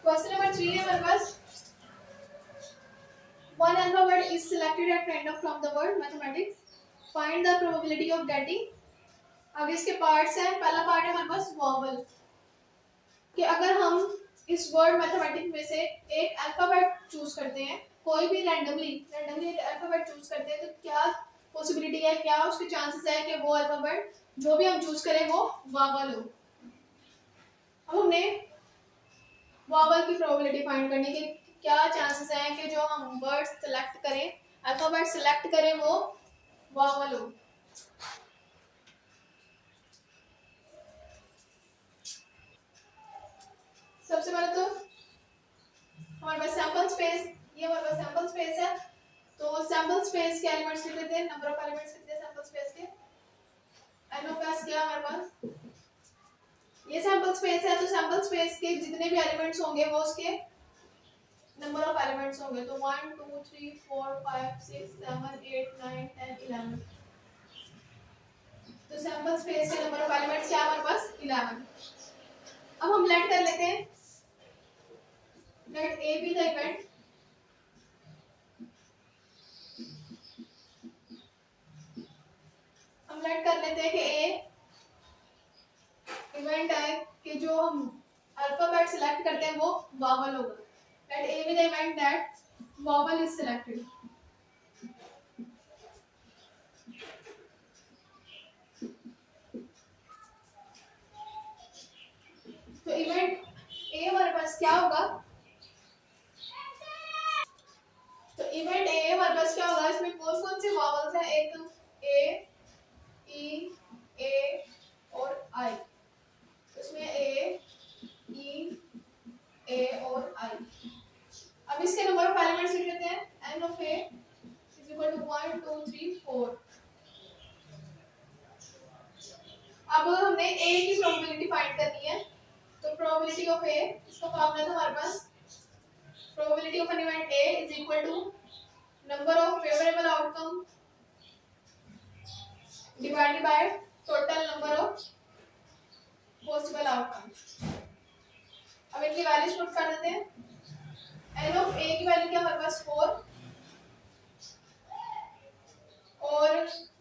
Question number 3 है हमारे पास, one alphabet is selected at random from the word mathematics, find the probability of getting। अब इसके parts हैं। पहला पार्ट है हमारे पास वॉवल, कि अगर हम इस वर्ड मैथमेटिक्स में से एक अल्फाबेट चूज करते हैं, कोई भी रैंडमली एक अल्फाबेट चूज करते हैं, तो क्या पॉसिबिलिटी है, क्या उसके चांसेस है कि वो अल्फाबेट जो भी हम चूज करें वो वॉवल हो। अब हमने वॉवल की प्रोबेबिलिटी फाइंड करने के क्या चांसेस हैं कि जो हम वर्ड सेलेक्ट करें, अल्फाबेट सेलेक्ट करें, वो वॉवल हो। सबसे पहले तो हमारे पास सैंपल स्पेस, ये हमारे पास सैंपल स्पेस है, तो सैंपल स्पेस के एलिमेंट्स लिख देते हैं, नंबर ऑफ एलिमेंट्स लिख देते हैं सैंपल स्पेस के। एन ऑफ एस क्या हमारे पास, ये सैंपल स्पेस है, तो सैंपल स्पेस के जितने भी एलिमेंट्स होंगे वो उसके नंबर ऑफ एलिमेंट्स होंगे, तो 1 2 3 4 5 6 7 8 9 10 11। तो सैंपल स्पेस के नंबर ऑफ एलिमेंट्स क्या हमारे पास 11। अब हम लेट कर लेते हैं, let A be the event. हम लेट कर लेते हैं कि ए इवेंट है कि जो हम अल्फाबेट सिलेक्ट करते हैं वो वॉवल होगा। Let A be the event that vowel is selected. तो इवेंट ए हमारे पास क्या होगा, तो इवेंट ए हमारे पास क्या होगा, इसमें कौन कौन से वॉवल्स हैं, एक ए ई ए और आई, इसमें ए ई ए और आई। अब इसके नंबर ऑफ एलिमेंट्स लिख लेते हैं, N of A is equal to 1 2 3 4। अब हमने ए की प्रोबेबिलिटी फाइंड करनी है, तो प्रोबेबिलिटी ऑफ ए, इसका फॉर्मूला था हमारे पास, probability of an event A is equal to number of favourable outcome divided by total number of possible outcome. अब इनकी वैल्यूज पुट कर देते हैं। एन ऑफ ए की वैल्यू क्या हमारे पास 4, और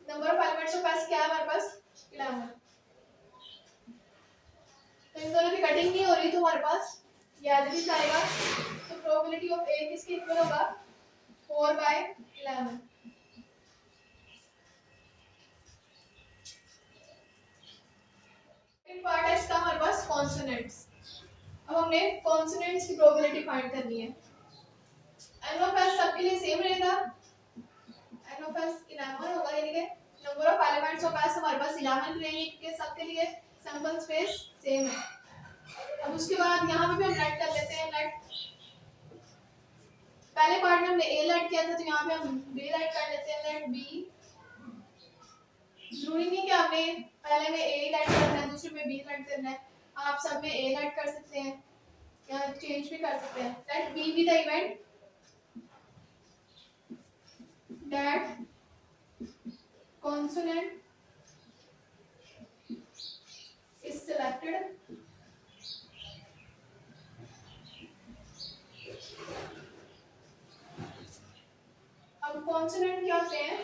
number of elements of S क्या है हमारे पास 11। तो इन दोनों की कटिंग नहीं हो रही, तो हमारे पास ये एज इट इज आएगा। तो प्रोबेबिलिटी ऑफ ए किसके इक्वल होगा 4/11। पार्ट है इसका हमारे पास कॉन्सोनेंट्स। अब हमने कॉन्सोनेंट्स की प्रोबेबिलिटी फाइंड करनी है। एन ऑफ एस सबके लिए सेम रहेगा, एन ऑफ एस 11 होगा, यानी कि number of elements of S हमारे पास 11 रहेंगे, क्योंकि सबके लिए सैंपल स्पेस सेम है। अब उसके बाद यहाँ पे भी हम लेट कर लेते हैं। लेट पहले पार्ट में हमने ए लेट किया था, तो यहाँ पे हम बी लेट कर लेते हैं। लेट बी, जरूरी नहीं कि आपने पहले में ए लेट करना है दूसरे में बी लेट करना है, आप सब में ए लेट कर सकते हैं या चेंज भी कर सकते हैं। Let B be the event that consonant is selected अब कॉन्सोनेंट क्या होते हैं,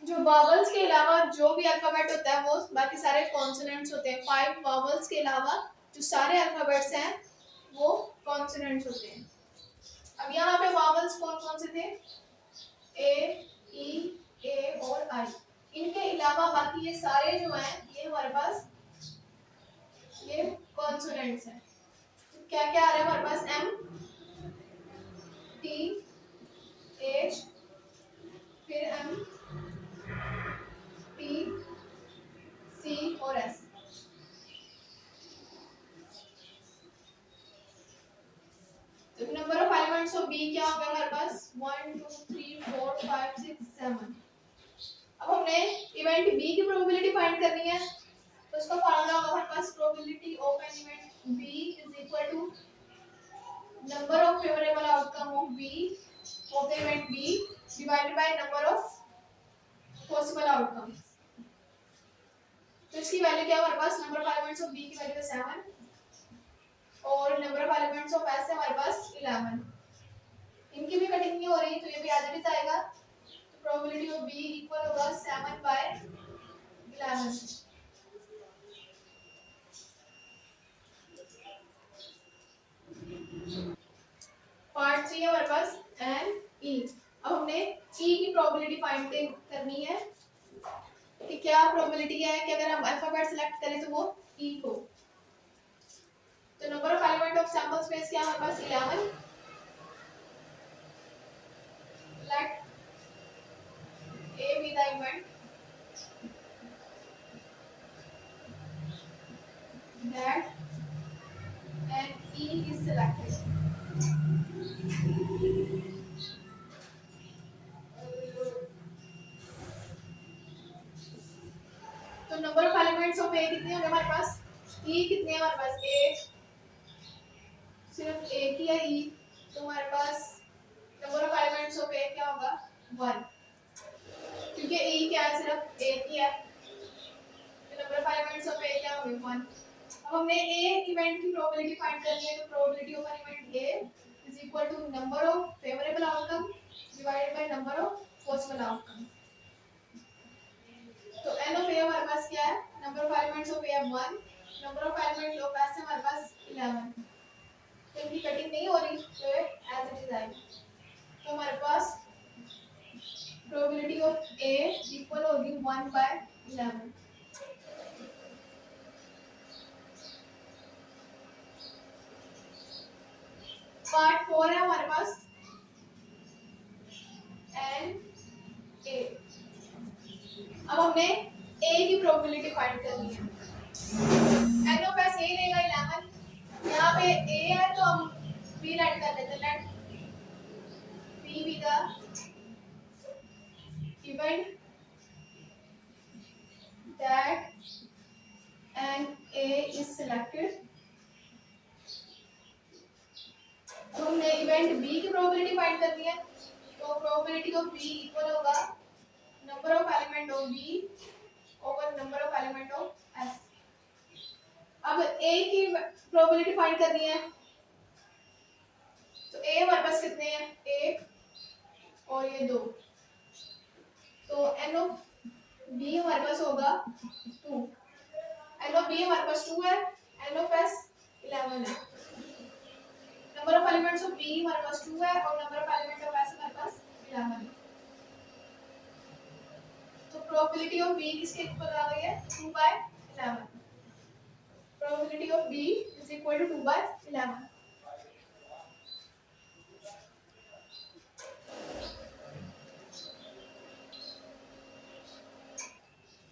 जो वावल्स के अलावा जो भी अल्फाबेट होता है वो बाकी सारे कॉन्सोनेंट्स होते हैं। 5 वावल्स के अलावा जो सारे अल्फाबेट्स हैं वो कॉन्सोनेंट्स होते हैं। अब यहाँ पे वावल्स कौन कौन से थे, ए ई ए और आई। इनके अलावा बाकी ये सारे जो हैं ये हमारे पास ये कॉन्सोनेंट्स हैं। तो क्या क्या आ रहा है हमारे पास, एम टी एच, फिर एम पी सी और एस। तो number of elements of B क्या होगा हमारे पास 1 2 3 4 5 6 7। अब हमने इवेंट बी की प्रोबेबिलिटी फाइंड करनी है, तो उसका फार्मूला होगा हमारे पास probability of an event B is equal to number of favourable outcome of B of the event B divided by number of possible outcomes. तो इसकी वैल्यू क्या है हमारे पास, number of elements of B की वैल्यू है 7 और number of elements of S है हमारे पास 11। इनकी भी कटिंग नहीं हो रही तो ये भी एज इट इज आएगा। तो प्रोबेबिलिटी ऑफ बी इक्वल होगा 7/11। पार्ट 3 है हमारे पास एन ई। अब हमने ई की प्रोबेबिलिटी फाइंड करनी है कि क्या प्रोबेबिलिटी है कि अगर हम अल्फाबेट सिलेक्ट करें तो वो ई हो। तो number of element of sample space क्या है हमारे पास 11। Let A be the event that N E is selected. तो number of elements of A कितने होंगे हमारे पास, ई कितने हैं हमारे पास, एक, सिर्फ एक ही है ई। तो हमारे पास number of elements of A क्या होगा 1, क्योंकि ई क्या है सिर्फ एक ही है। तो number of elements of A क्या होंगे 1। अब हमने ए इवेंट की प्रोबेबिलिटी फाइंड करनी है। तो probability of an event A is equal to number of favourable outcome divided by number of possible outcome. तो एन ऑफ ए हमारे पास क्या है, number of elements of A है 1, number of element of S हमारे पास 11। तो इनकी कटिंग नहीं हो रही तो एज इट इज आएगी। तो हमारे पास प्रोबेबिलिटी ऑफ ए इक्वल होगी 1/11। पार्ट 4 है हमारे पास एन ए। अब हमने ए की प्रोबेबिलिटी फाइंड करनी है। एन ऑफ एस ए लेगा 11, यहाँ पे ए है तो हम बी लेट कर लेते हैं। Let B be the event that N A is selected. तो हमने इवेंट बी की प्रोबेबिलिटी फाइंड करनी है। तो प्रोबेबिलिटी ऑफ बी इक्वल होगा number of element of B over number of element of S. अब ए की प्रोबेबिलिटी फाइंड करनी है। तो ए हमारे पास कितने हैं, एक और ये 2। तो एन ऑफ बी हमारे पास होगा 2। एन ऑफ बी हमारे पास 2 है, एन ऑफ एस 11 है। Number of elements of B हमारे पास 2 है और number of element of S हमारे पास 11 है। तो प्रोबेबिलिटी ऑफ बी किसके इक्वल आ गई है 2/11। Probability of B is equal to 2/11।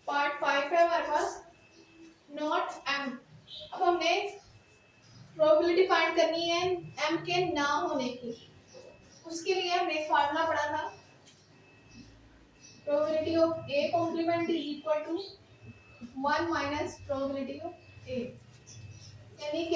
Part 5 है हमारे पास नॉट एम। अब हमने प्रोबेबिलिटी फाइंड करनी है एम के ना होने की। उसके लिए हमने एक फार्मूला पढ़ा था, probability of A complement is equal to 1 minus probability of A. यानी कि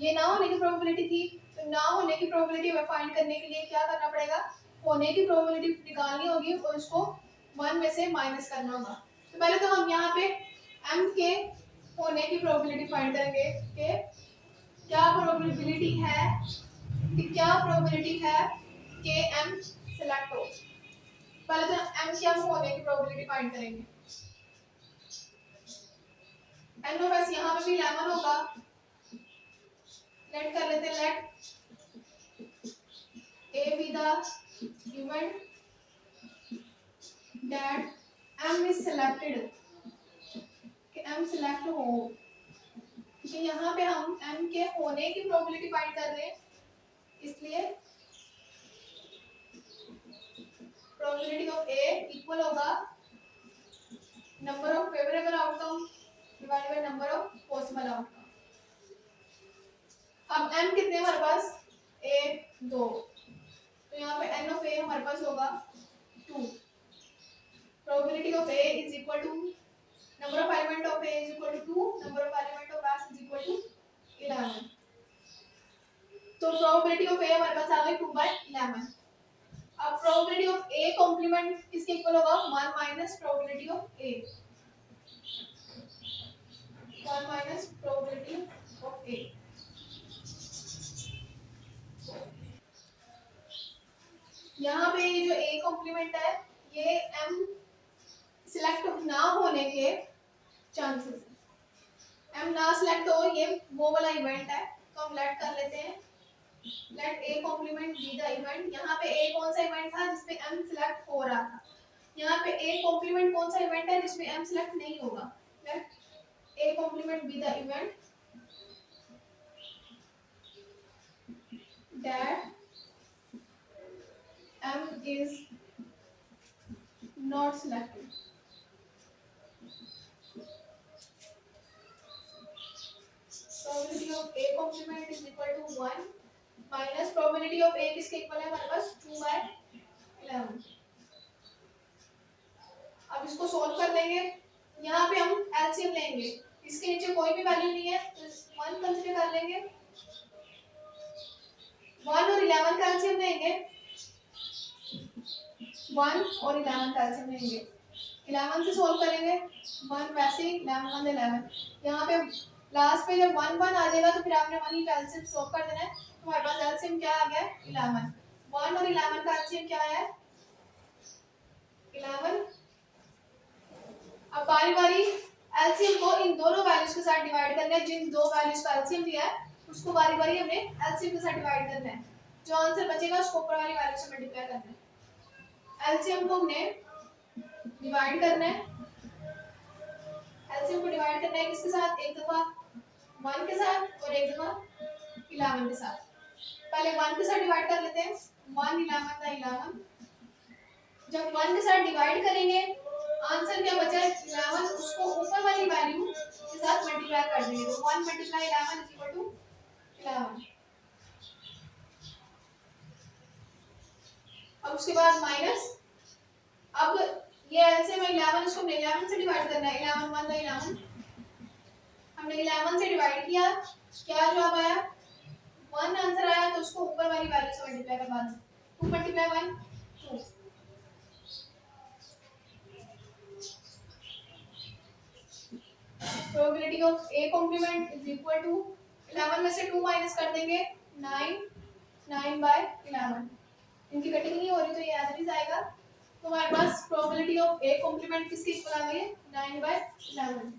ये ना होने की प्रोबेबिलिटी थी, तो ना होने की प्रोबेबिलिटी फाइंड करने के लिए क्या करना पड़ेगा, होने की प्रोबेबिलिटी निकालनी होगी और उसको 1 में से माइनस करना होगा। तो पहले तो हम यहाँ पे m के होने की प्रोबेबिलिटी फाइंड करेंगे कि क्या प्रोबेबिलिटी है कि m सिलेक्ट हो। पहले तो m के होने की प्रोबेबिलिटी फाइंड करेंगे। n ऑफ s यहाँ पे भी 11 होगा। लेट कर लेते हैं, let a be the event that m is selected, कि m सिलेक्ट हो। कि यहाँ पे हम m के होने की प्रोबेबिलिटी फाइंड कर रहे हैं, इसलिए प्रोबेबिलिटी ऑफ a इक्वल होगा number of favourable outcome divided by number of possible outcome. अब m कितने हमारे पास 1 2, तो यहाँ पे n ऑफ a हमारे पास होगा 2। Probability of a is equal to number of element of a is equal to 2, number of element of s is equal to 11। तो probability of a हमारे पास आ गई 2/11। अब probability of a complement किसके equal होगा 1 minus probability of a, 1 minus probability of a। Complement है, ये M select ना होने के चांसेस है। एम ना सिलेक्ट हो, ये वो वाला इवेंट है, तो हम लेट कर लेते हैं, let A complement be the event. यहाँ पे ए कौन सा इवेंट था जिसमें एम सिलेक्ट हो रहा था, यहाँ पे ए कॉम्प्लीमेंट कौन सा इवेंट है जिसमें एम सिलेक्ट नहीं होगा। Let A complement be the event that M is not selected. Probability of A complement is equal to 1 minus probability of A किसके इक्वल है हमारे पास 2/11। अब इसको सोल्व कर देंगे, यहाँ पे हम एलसीएम लेंगे, इसके नीचे कोई भी वैल्यू नहीं है तो 1 कंसीडर कर लेंगे, 1 और 11 का एलसीएम लेंगे, 1 और 11 का एलसीएम लेंगे, 11 से सोल्व करेंगे, 1 वैसे ही 11 11, यहाँ पे लास्ट पे जब 1 1 आ जाएगा तो फिर आपने वही एलसीएम सोल्व कर देना है। तो हमारे पास एलसीएम क्या आ गया 11, 1 और 11 का एलसीएम क्या है 11। अब बारी बारी एलसीएम को इन दोनों वैल्यूज के साथ डिवाइड करना है, जिन दो वैल्यूज का एलसीएम दिया है उसको बारी बारी हमने एलसीएम के साथ डिवाइड करना है, जो आंसर बचेगा उसको ऊपर वाली वैल्यू से मल्टीप्लाई करना है। एलसीएम को हमने डिवाइड करना है, एलसीएम को डिवाइड करना है किसके साथ, एक दफा 1 के साथ और एक दफा 11 के साथ। पहले 1 के साथ डिवाइड कर लेते हैं, 1 11 का 11, जब 1 के साथ डिवाइड करेंगे आंसर क्या बचा है 11, उसको ऊपर वाली वैल्यू के साथ मल्टीप्लाई कर देंगे, तो 1 मल्टीप्लाई 11 इज इक्वल टू 11। अब उसके बाद माइनस, अब ये एलसीएम 11, इसको हमने 11 से डिवाइड करना है, 11 1 11, हमने 11 से डिवाइड किया, क्या जवाब आया 1 आंसर आया, तो उसको ऊपर वाली वैल्यू से मल्टीप्लाई करवा दें, 2 multiply 1 2। Probability of A complement is equal to 11 में से 2 माइनस कर देंगे 9, 9/11, इनकी कटिंग नहीं हो रही तो ये एज इट इज आएगा। तो हमारे पास प्रोबेबिलिटी ऑफ ए कॉम्प्लीमेंट किसके इक्वल आ गई है 9/11।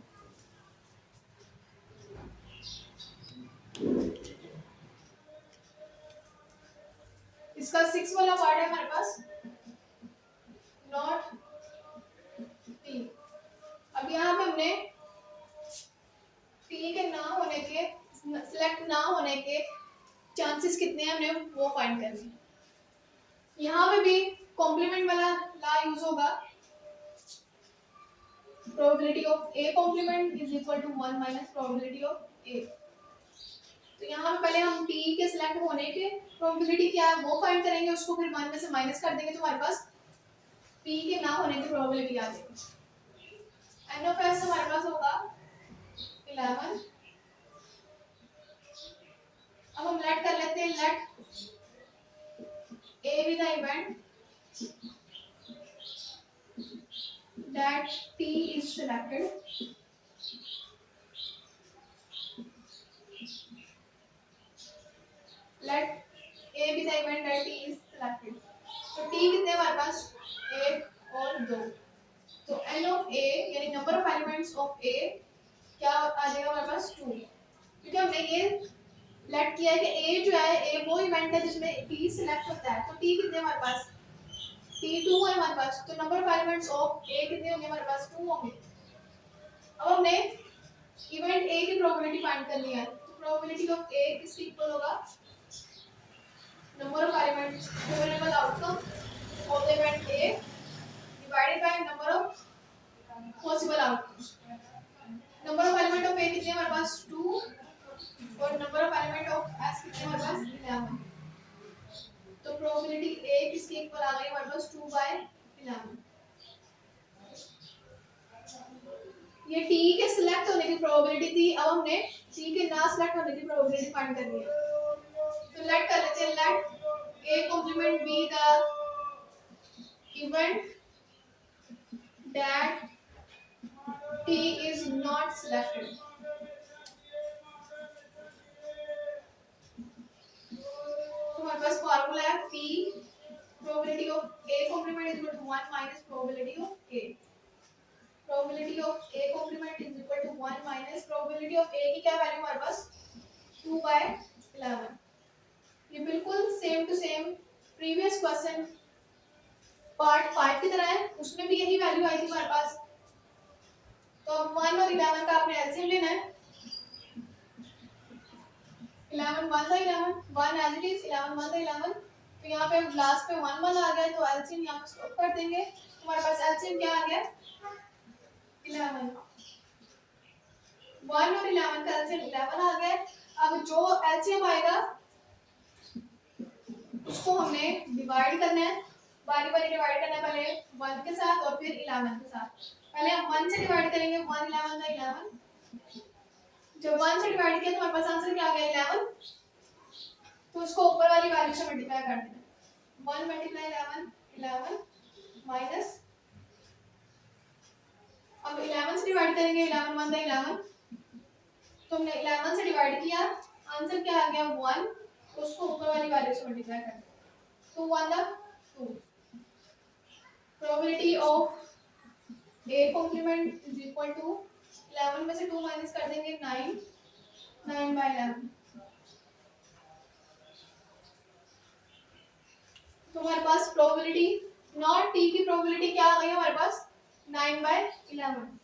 इसका 6 वाला पार्ट है हमारे पास नॉट टी। अब यहाँ पे हमने टी के ना होने के, सिलेक्ट ना होने के चांसेस कितने हैं हमने वो फाइंड करने हैं। यहाँ पे भी कॉम्प्लीमेंट वाला ला यूज होगा, probability of A complement is equal to 1 minus probability of A. तो यहाँ पे पहले हम टी के सिलेक्ट होने के प्रोबेबिलिटी क्या है वो फाइंड करेंगे, उसको फिर 1 में से माइनस कर देंगे तो हमारे पास टी के ना होने की प्रोबेबिलिटी आ जाएगी। एन ऑफ एस हमारे पास होगा 11। अब हम लेट कर लेते हैं, let A be the event that T is selected, let A be the event that T is selected। तो T कितने हमारे पास 1 और 2, तो N of A यानी number of elements of A क्या आ जाएगा हमारे पास 2, क्योंकि हमने ये लेट किया है कि A जो है A वो इवेंट है जिसमें T सिलेक्ट होता है, तो T कितने हमारे पास T2 है हमारे पास, तो number of elements of A कितने होंगे हमारे पास 2 होंगे। अब हमने इवेंट A की प्रोबेबिलिटी फाइंड करनी है, तो प्रोबेबिलिटी ऑफ A किसके इक्वल होगा number of elements favourable outcome of the event A divided by number of possible outcomes. Number of element of A कितने हमारे पास 2 और number of element of S कितने हमारे पास 11, तो प्रोबेबिलिटी A किसके इक्वल आ गई हमारे पास 2/11। ये T के सिलेक्ट होने की प्रोबेबिलिटी थी, अब हमने T के ना सिलेक्ट होने की प्रोबेबिलिटी फाइंड करनी है, तो लेट कर लेते हैं, let A complement be the event that T is not selected। तो हमारे पास फार्मूला है P probability of A complement is equal to 1 minus probability of A. Probability of A complement is equal to 1 minus probability of A की क्या value हमारे पास 2/11. ये बिल्कुल same to same previous question part 5 की तरह है, उसमें भी यही वैल्यू आई थी हमारे पास. तो 1 और 11 का आपने एलसीएम लेना है. 11 1 था 11 1 एज इट इज 11 1 था 11. तो यहाँ पे लास्ट पे 1 1 आ गया तो एलसीएम यहाँ पे स्टॉप कर देंगे. हमारे पास एलसीएम क्या आ गया 11. 1 और 11 का एलसीएम 11 आ गया. अब जो एलसीएम आएगा उसको हमने डिवाइड करना है, बारी बारी डिवाइड करना है. पहले 1 के साथ और फिर 11 के साथ. पहले हम 1 से डिवाइड करेंगे. 1 11 का 11. जब 1 से डिवाइड किया तो हमारे पास आंसर क्या आ गया 11. तो उसको ऊपर वाली वैल्यू से मल्टीप्लाई कर देना. 1 मल्टीप्लाई 11 11 माइनस. अब 11 से डिवाइड करेंगे. 11 1 था 11. तो हमने 11 से डिवाइड किया, आंसर क्या आ गया 1. तो उसको ऊपर वाली वैल्यू से मल्टीप्लाई कर देना. 2 1 था 2. Probability of A complement is equal to 11 में से 2 माइनस कर देंगे 9 9/11. तो हमारे पास प्रोबेबिलिटी नॉट T की प्रोबेबिलिटी क्या आ गई हमारे पास 9/11.